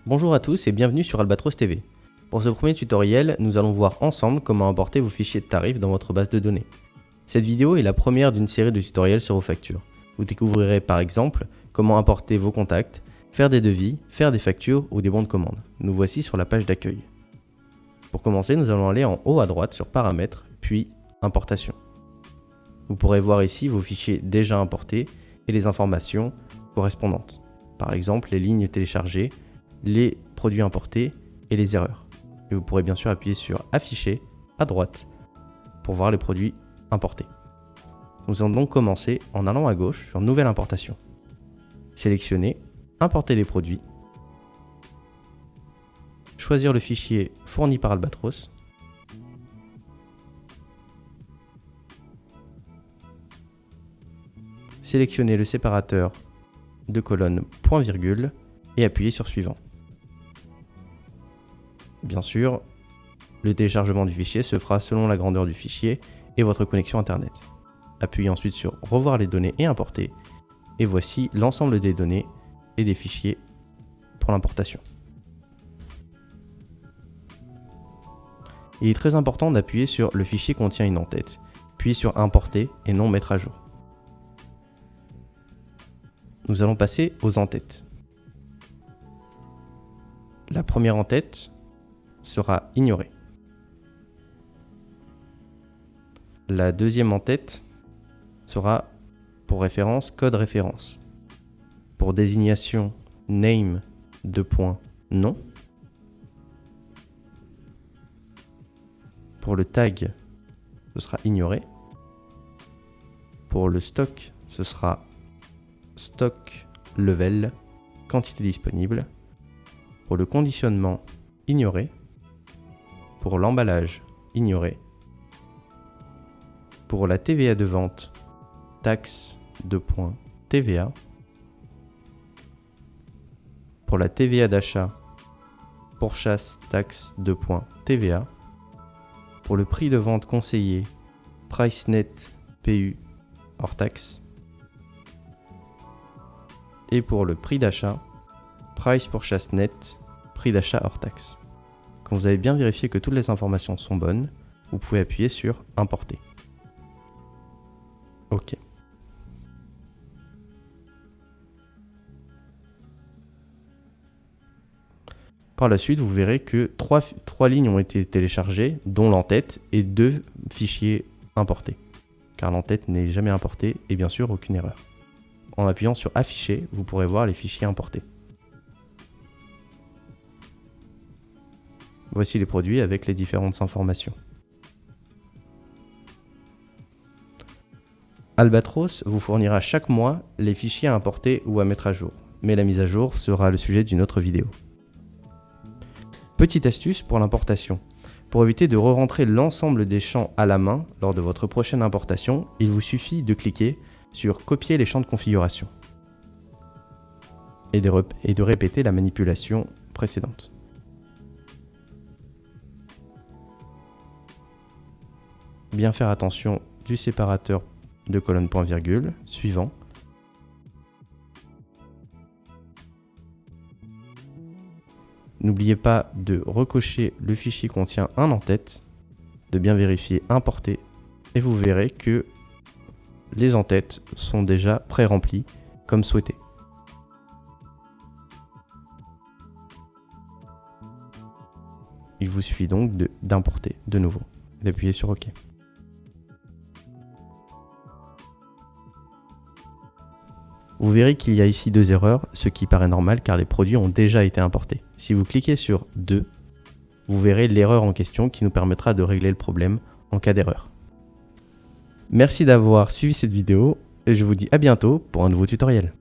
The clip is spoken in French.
Bonjour à tous et bienvenue sur Albatros TV. Pour ce premier tutoriel, nous allons voir ensemble comment importer vos fichiers de tarifs dans votre base de données. Cette vidéo est la première d'une série de tutoriels sur vos factures. Vous découvrirez par exemple comment importer vos contacts, faire des devis, faire des factures ou des bons de commande. Nous voici sur la page d'accueil. Pour commencer, nous allons aller en haut à droite sur Paramètres, puis Importation. Vous pourrez voir ici vos fichiers déjà importés et les informations correspondantes. Par exemple, les lignes téléchargées, les produits importés et les erreurs. Et vous pourrez bien sûr appuyer sur Afficher à droite pour voir les produits importés. Nous allons donc commencer en allant à gauche sur Nouvelle importation. Sélectionnez Importer les produits. Choisir le fichier fourni par Albatros. Sélectionnez le séparateur de colonne point virgule et appuyez sur Suivant. Bien sûr, le téléchargement du fichier se fera selon la grandeur du fichier et votre connexion Internet. Appuyez ensuite sur Revoir les données et importer. Et voici l'ensemble des données et des fichiers pour l'importation. Il est très important d'appuyer sur le fichier contient une en-tête, puis sur Importer et non Mettre à jour. Nous allons passer aux en-têtes. La première en-tête sera ignorée. La deuxième en-tête sera pour référence code référence. Pour désignation name non. Pour le tag, ce sera ignoré. Pour le stock, ce sera stock level, quantité disponible. Pour le conditionnement, ignoré. Pour l'emballage, ignoré. Pour la TVA de vente, taxe TVA. Pour la TVA d'achat, pourchasse taxe TVA. Pour le prix de vente conseillé, price net PU hors taxe. Et pour le prix d'achat, price pourchasse net, prix d'achat hors taxe. Quand vous avez bien vérifié que toutes les informations sont bonnes, vous pouvez appuyer sur Importer. OK. Par la suite, vous verrez que trois lignes ont été téléchargées, dont l'en-tête et 2 fichiers importés. Car l'en-tête n'est jamais importé et bien sûr aucune erreur. En appuyant sur Afficher, vous pourrez voir les fichiers importés. Voici les produits avec les différentes informations. Albatros vous fournira chaque mois les fichiers à importer ou à mettre à jour, mais la mise à jour sera le sujet d'une autre vidéo. Petite astuce pour l'importation. Pour éviter de re-rentrer l'ensemble des champs à la main lors de votre prochaine importation, il vous suffit de cliquer sur Copier les champs de configuration et de répéter la manipulation précédente. Bien faire attention du séparateur de colonne point virgule, suivant. N'oubliez pas de recocher le fichier contient un en-tête, de bien vérifier Importer, et vous verrez que les en-têtes sont déjà pré-remplies comme souhaité. Il vous suffit donc d'importer de nouveau, d'appuyer sur OK. Vous verrez qu'il y a ici 2 erreurs, ce qui paraît normal car les produits ont déjà été importés. Si vous cliquez sur 2, vous verrez l'erreur en question qui nous permettra de régler le problème en cas d'erreur. Merci d'avoir suivi cette vidéo et je vous dis à bientôt pour un nouveau tutoriel.